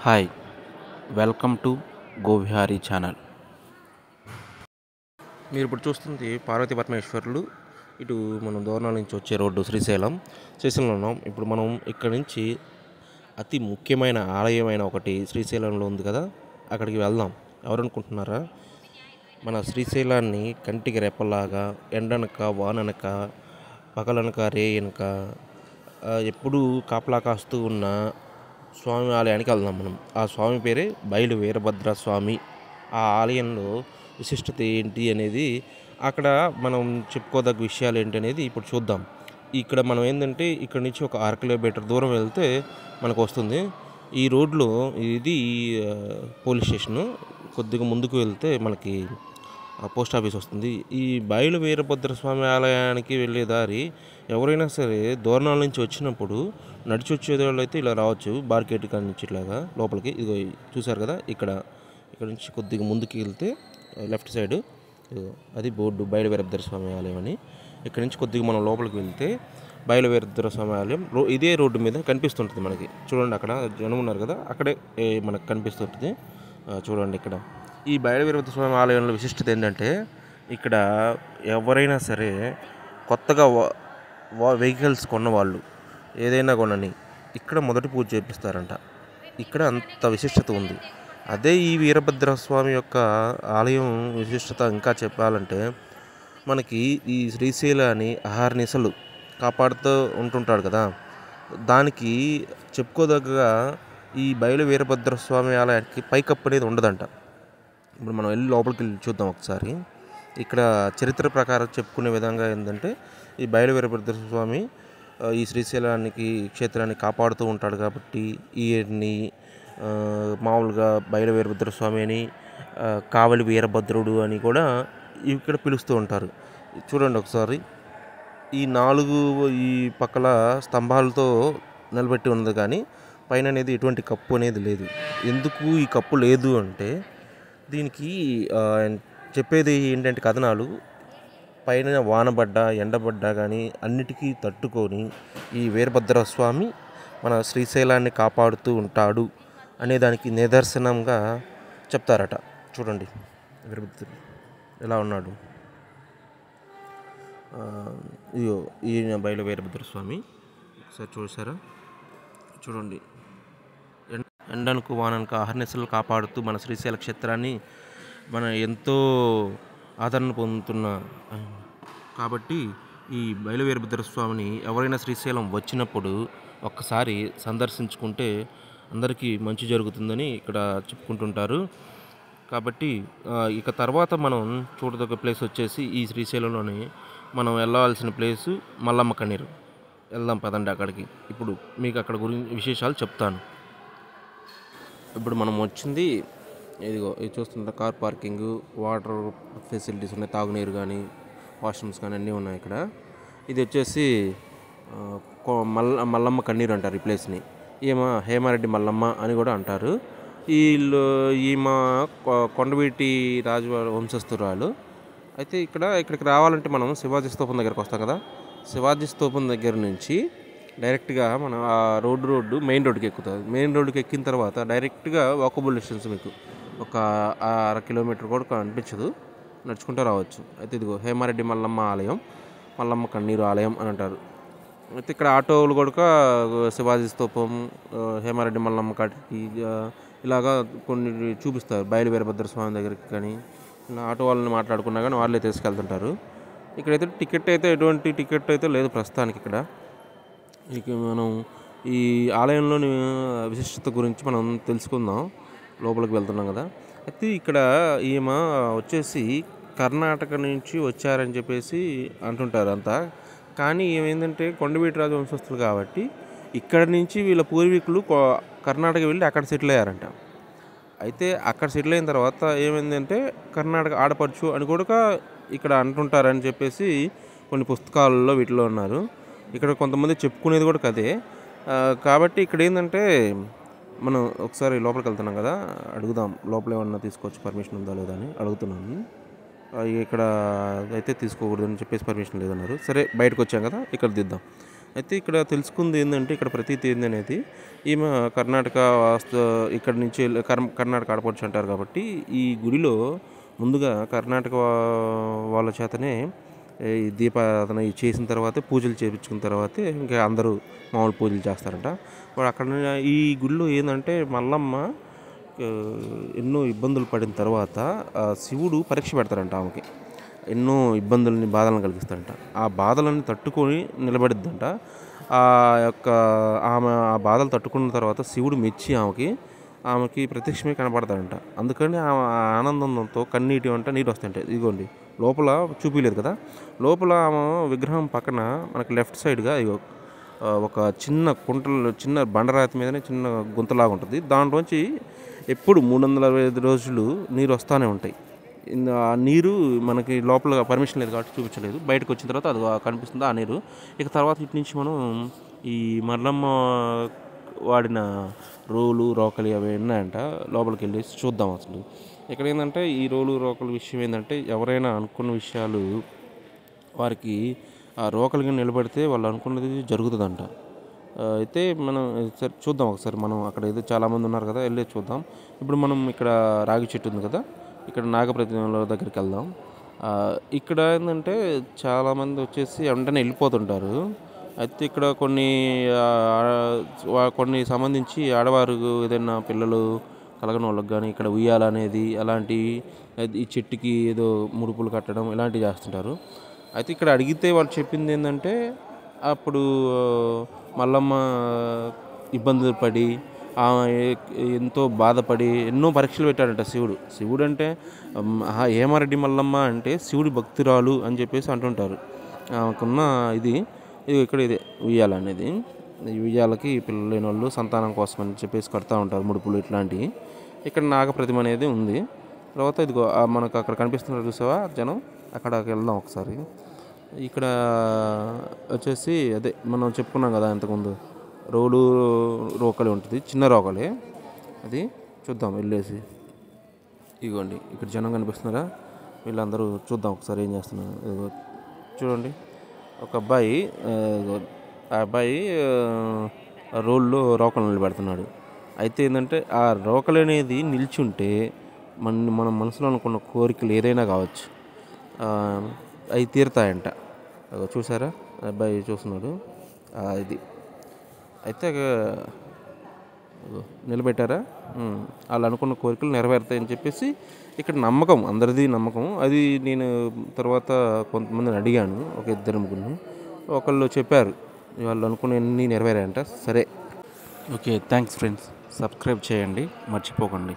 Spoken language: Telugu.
Hi welcome to Govihari channel. మీరు ఇప్పుడు చూస్తుంది పార్వతీ పరమేశ్వరులు. ఇటు మనం దోర్నాల నుంచి వచ్చే రోడ్డు శ్రీశైలంలో ఉన్నాం. ఇప్పుడు మనం ఇక్కడ నుంచి అతి ముఖ్యమైన ఆలయమైన ఒకటి శ్రీశైలంలో ఉంది కదా, అక్కడికి వెళ్దాం. ఎవరనుకుంటున్నారా? మన శ్రీశైలాన్ని కంటికి రెప్పలాగా ఎండనక వాననక పగలనక రేయనక ఎప్పుడూ కాపలా కాస్తూ ఉన్న స్వామి ఆలయానికి వెళ్దాం మనం. ఆ స్వామి పేరే బయలు వీరభద్ర స్వామి. ఆ ఆలయంలో విశిష్టత ఏంటి అనేది, అక్కడ మనం చెప్పుకోదగ్గ విషయాలు ఏంటి అనేది ఇప్పుడు చూద్దాం. ఇక్కడ మనం ఏంటంటే ఇక్కడ నుంచి ఒక 6 కిలోమీటర్ దూరం వెళ్తే మనకు వస్తుంది. ఈ రోడ్లో ఇది పోలీస్ స్టేషను. కొద్దిగా ముందుకు వెళ్తే మనకి పోస్ట్ ఆఫీస్ వస్తుంది. ఈ బయలు వీరభద్ర స్వామి ఆలయానికి వెళ్ళే దారి ఎవరైనా సరే దూరణాల నుంచి వచ్చినప్పుడు నడిచి వచ్చేవాళ్ళు అయితే ఇలా రావచ్చు. బార్కెట్ కాడి నుంచి ఇట్లాగా లోపలికి. ఇదిగో చూసారు కదా, ఇక్కడ నుంచి కొద్దిగా ముందుకు వెళ్తే లెఫ్ట్ సైడ్ అది బోర్డు బయలు వీరభద్ర స్వామి ఆలయం అని. ఇక్కడ నుంచి కొద్దిగా మనం లోపలికి వెళ్తే బయలు వీరభద్ర స్వామి ఆలయం ఇదే రోడ్డు మీద కనిపిస్తుంటుంది మనకి. చూడండి, అక్కడ జనం ఉన్నారు కదా, అక్కడే మనకు కనిపిస్తుంటుంది. చూడండి, ఇక్కడ ఈ బయలు వీరభద్ర స్వామి ఆలయంలో విశిష్టత ఏంటంటే, ఇక్కడ ఎవరైనా సరే కొత్తగా వెహికల్స్ కొన్నవాళ్ళు ఏదైనా కొనని ఇక్కడ మొదటి పూజ చేపిస్తారంట. ఇక్కడ అంత విశిష్టత ఉంది. అదే ఈ వీరభద్ర స్వామి యొక్క ఆలయం విశిష్టత ఇంకా చెప్పాలంటే, మనకి ఈ శ్రీశైలాన్ని అహర్నిశలు కాపాడుతూ ఉంటుంటాడు కదా, దానికి చెప్పుకోదగ్గ ఈ బయలు వీరభద్ర స్వామి ఆలయానికి పైకప్పు అనేది ఉండదంట. ఇప్పుడు మనం వెళ్ళి లోపలికి వెళ్ళి చూద్దాం ఒకసారి. ఇక్కడ చరిత్ర ప్రకారం చెప్పుకునే విధంగా ఏంటంటే, ఈ బయలు వీరభద్ర స్వామి ఈ శ్రీశైలానికి క్షేత్రాన్ని కాపాడుతూ ఉంటాడు కాబట్టి ఈయన్ని మామూలుగా బయలు వీరభద్ర స్వామి అని, కావలి వీరభద్రుడు అని కూడా ఇక్కడ పిలుస్తూ ఉంటారు. చూడండి ఒకసారి, ఈ పక్కల స్తంభాలతో నిలబెట్టి ఉన్నది, కానీ పైన అనేది ఎటువంటి కప్పు అనేది లేదు. ఎందుకు ఈ కప్పు లేదు అంటే, దీనికి చెప్పేది ఏంటంటే కథనాలు, పైన వానబడ్డా ఎండబడ్డా కానీ అన్నిటికీ తట్టుకొని ఈ వీరభద్ర స్వామి మన శ్రీశైలాన్ని కాపాడుతూ ఉంటాడు అనేదానికి నిదర్శనంగా చెప్తారట. చూడండి వీరభద్రుడు ఎలా ఉన్నాడు. ఈయన బయలు వీరభద్ర స్వామి. ఒకసారి చూసారా? చూడండి, ఎండనకు వాననకు అహర్నిశలు కాపాడుతూ మన శ్రీశైల క్షేత్రాన్ని మన ఎంతో ఆదరణ పొందుతున్న కాబట్టి ఈ బయలు వీరభద్ర స్వామిని ఎవరైనా శ్రీశైలం వచ్చినప్పుడు ఒక్కసారి సందర్శించుకుంటే అందరికీ మంచి జరుగుతుందని ఇక్కడ చెప్పుకుంటుంటారు. కాబట్టి ఇక తర్వాత మనం చూడదగ్గ ప్లేస్ వచ్చేసి ఈ శ్రీశైలంలోనే మనం వెళ్ళాల్సిన ప్లేసు మల్లమ్మ కన్నీరు. వెళ్దాం పదండి అక్కడికి. ఇప్పుడు మీకు అక్కడ గురించి విశేషాలు చెప్తాను. ఇప్పుడు మనం వచ్చింది ఇదిగో, ఇది చూస్తుంటే కార్ పార్కింగ్, వాటర్ ఫెసిలిటీస్ ఉన్నాయి, తాగునీరు కానీ వాష్రూమ్స్ కానీ అన్నీ ఉన్నాయి ఇక్కడ. ఇది వచ్చేసి మల్లమ్మ కన్నీరు అంటారు ఈ ప్లేస్ని. ఈమె హేమారెడ్డి మల్లమ్మ అని కూడా అంటారు. ఈమె కొండవీటి రాజు వంశస్థురాలు. అయితే ఇక్కడికి రావాలంటే మనం శివాజీ స్తూపం దగ్గరకు వస్తాం కదా, శివాజీ స్తూపం దగ్గర నుంచి డైరెక్ట్గా మనం ఆ రోడ్డు మెయిన్ రోడ్డుకి ఎక్కుతుంది. మెయిన్ రోడ్డుకి ఎక్కిన తర్వాత డైరెక్ట్గా వాకబుల్ డిస్టెన్స్, మీకు ఒక 1/2 కిలోమీటర్ కూడా అనిపించదు, నడుచుకుంటూ రావచ్చు. అయితే ఇదిగో హేమారెడ్డి మల్లమ్మ ఆలయం, మల్లమ్మ కన్నీరు ఆలయం అని అంటారు. అయితే ఇక్కడ ఆటోలు కూడా శివాజీ స్తూపం, హేమారెడ్డి మల్లమ్మ కాటికి ఇలాగా కొన్ని చూపిస్తారు. బయలు వీరభద్ర స్వామి దగ్గరికి కానీ ఇలా ఆటో వాళ్ళని మాట్లాడుకున్నా కానీ వాళ్ళే తీసుకెళ్తుంటారు. ఇక్కడైతే ఎటువంటి టికెట్ అయితే లేదు ప్రస్తుతానికి. ఇక్కడ ఇక మనం ఈ ఆలయంలోని విశిష్టత గురించి మనం తెలుసుకుందాం. లోపలికి వెళ్తున్నాం కదా. అయితే ఇక్కడ ఈమె వచ్చేసి కర్ణాటక నుంచి వచ్చారని చెప్పేసి అంటుంటారు అంతా. కానీ ఏమైందంటే కొండవీటి రాజు వంశస్థులు కాబట్టి ఇక్కడ నుంచి వీళ్ళ పూర్వీకులు కర్ణాటక వెళ్ళి అక్కడ సెటిల్ అయ్యారంట. అయితే అక్కడ సెటిల్ అయిన తర్వాత ఏమైందంటే కర్ణాటక ఆడపడుచు అని కూడా ఇక్కడ అంటుంటారని చెప్పేసి కొన్ని పుస్తకాలలో వీటిలో ఉన్నారు. ఇక్కడ కొంతమంది చెప్పుకునేది కూడా కదే. కాబట్టి ఇక్కడ ఏంటంటే మనం ఒకసారి లోపలికి వెళ్తున్నాం కదా, అడుగుదాం లోపల ఏమన్నా తీసుకోవచ్చు, పర్మిషన్ ఉందా లేదా అని అడుగుతున్నాను. ఇక్కడ అయితే తీసుకోకూడదని చెప్పేసి పర్మిషన్ లేదన్నారు. సరే బయటకు వచ్చాం కదా, ఇక్కడ దిద్దాం. అయితే ఇక్కడ తెలుసుకుంది ఏందంటే ఇక్కడ ప్రతీతి ఏందనేది ఈమె కర్ణాటక వాస్తు ఇక్కడ నుంచి కర్ణాటక ఆడపడుచు అంటారు కాబట్టి ఈ గుడిలో ముందుగా కర్ణాటక వాళ్ళ చేతనే ఈ దీపారాధన చేసిన తర్వాతే పూజలు చేయించుకున్న తర్వాతే ఇంకా అందరూ మామూలు పూజలు చేస్తారంట. వాడు అక్కడ ఈ గుడిలో ఏంటంటే మల్లమ్మ ఎన్నో ఇబ్బందులు పడిన తర్వాత శివుడు పరీక్ష పెడతారంట ఆమెకి. ఎన్నో ఇబ్బందులని బాధలను కలిగిస్తాడంట. ఆ బాధలను తట్టుకొని నిలబడిద్దంట. ఆ యొక్క ఆమె ఆ బాధలు తట్టుకున్న తర్వాత శివుడు మెచ్చి ఆమెకి ప్రత్యక్షమే కనపడతాడంట. అందుకని ఆమె ఆనందంతో కన్నీటి వంట నీరు వస్తాయంట. ఇదిగోండి లోపల చూపించలేదు కదా, లోపల ఆమె విగ్రహం పక్కన మనకి లెఫ్ట్ సైడ్గా ఇగో ఒక చిన్న కుంటలు చిన్న బండరాతి మీదనే చిన్న గుంతలాగా ఉంటుంది. దాంట్లోంచి ఎప్పుడు 365 రోజులు నీరు వస్తూనే ఉంటాయి. ఆ నీరు మనకి లోపల పర్మిషన్ లేదు కాబట్టి చూపించలేదు. బయటకు వచ్చిన తర్వాత అది కనిపిస్తుంది ఆ నీరు. ఇక తర్వాత ఇటు నుంచి మనం ఈ మల్లమ్మ వాడిన రోలు రోకలి అవి ఉన్నాయంట. లోపలికి వెళ్ళేసి చూద్దాం. అసలు ఇక్కడ ఏంటంటే ఈ రోలు రోకలి విషయం ఏంటంటే ఎవరైనా అనుకున్న విషయాలు వారికి ఆ రోకలిగా నిలబడితే వాళ్ళు అనుకున్నది జరుగుతుందంట. అయితే మనం సరే చూద్దాం ఒకసారి. మనం అక్కడ ఏదో చాలామంది ఉన్నారు కదా, వెళ్ళి చూద్దాం. ఇప్పుడు మనం ఇక్కడ రాగి చెట్టు ఉంది కదా, ఇక్కడ నాగప్రతిమల దగ్గరికి వెళ్దాం. ఇక్కడ ఏంటంటే చాలామంది వచ్చేసి వెంటనే వెళ్ళిపోతుంటారు. అయితే ఇక్కడ కొన్ని సంబంధించి ఆడవారు ఏదైనా పిల్లలు కలగని వాళ్ళకి కానీ ఇక్కడ ఉయ్యాలనేది అలాంటివి ఈ చెట్టుకి ఏదో ముడుపులు కట్టడం ఇలాంటివి చేస్తుంటారు. అయితే ఇక్కడ అడిగితే వాళ్ళు చెప్పింది ఏంటంటే అప్పుడు మల్లమ్మ ఇబ్బందులు పడి ఎంతో బాధపడి ఎన్నో పరీక్షలు పెట్టాడంట శివుడు అంటే హేమారెడ్డి మల్లమ్మ అంటే శివుడి భక్తురాలు అని చెప్పేసి అంటుంటారు. ఆమెకున్న ఇది ఇక్కడ ఇదే ఉయ్యాల అనేది. ఈ ఉయ్యాలకి పిల్లలు లేని వాళ్ళు సంతానం కోసం అని చెప్పేసి కడతా ఉంటారు ముడుపులు ఇట్లాంటివి. ఇక్కడ నాగప్రతిమ అనేది ఉంది. తర్వాత ఇదిగో మనకు అక్కడ కనిపిస్తున్నారు చూసావా జనం, అక్కడికి వెళ్దాం ఒకసారి. ఇక్కడ వచ్చేసి అదే మనం చెప్పుకున్నాం కదా ఇంతకుముందు, రోలు రోకలి ఉంటుంది, చిన్న రోకలే అది. చూద్దాం వెళ్ళేసి. ఇదిగోండి ఇక్కడ జనం కనిపిస్తున్నారా, వీళ్ళందరూ చూద్దాం ఒకసారి ఏం చేస్తున్నారు. చూడండి ఒక అబ్బాయి, ఆ అబ్బాయి రోల్లో రోకలు నిలబెడుతున్నాడు. అయితే ఏంటంటే ఆ రోకలి అనేది నిలిచి ఉంటే మన మనసులో అనుకున్న కోరికలు ఏదైనా కావచ్చు అవి తీరుతాయంట. చూసారా అబ్బాయి చూస్తున్నాడు ఇది. అయితే నిలబెట్టారా, వాళ్ళు అనుకున్న కోరికలు నెరవేరుతాయని చెప్పేసి ఇక్కడ నమ్మకం, అందరిది నమ్మకం. అది నేను తర్వాత కొంతమందిని అడిగాను, ఒక 2-3. ఒకళ్ళు చెప్పారు వాళ్ళు అనుకున్నవన్నీ నెరవేరాయంట. సరే, ఓకే, థ్యాంక్స్ ఫ్రెండ్స్. సబ్స్క్రైబ్ చేయండి మర్చిపోకండి.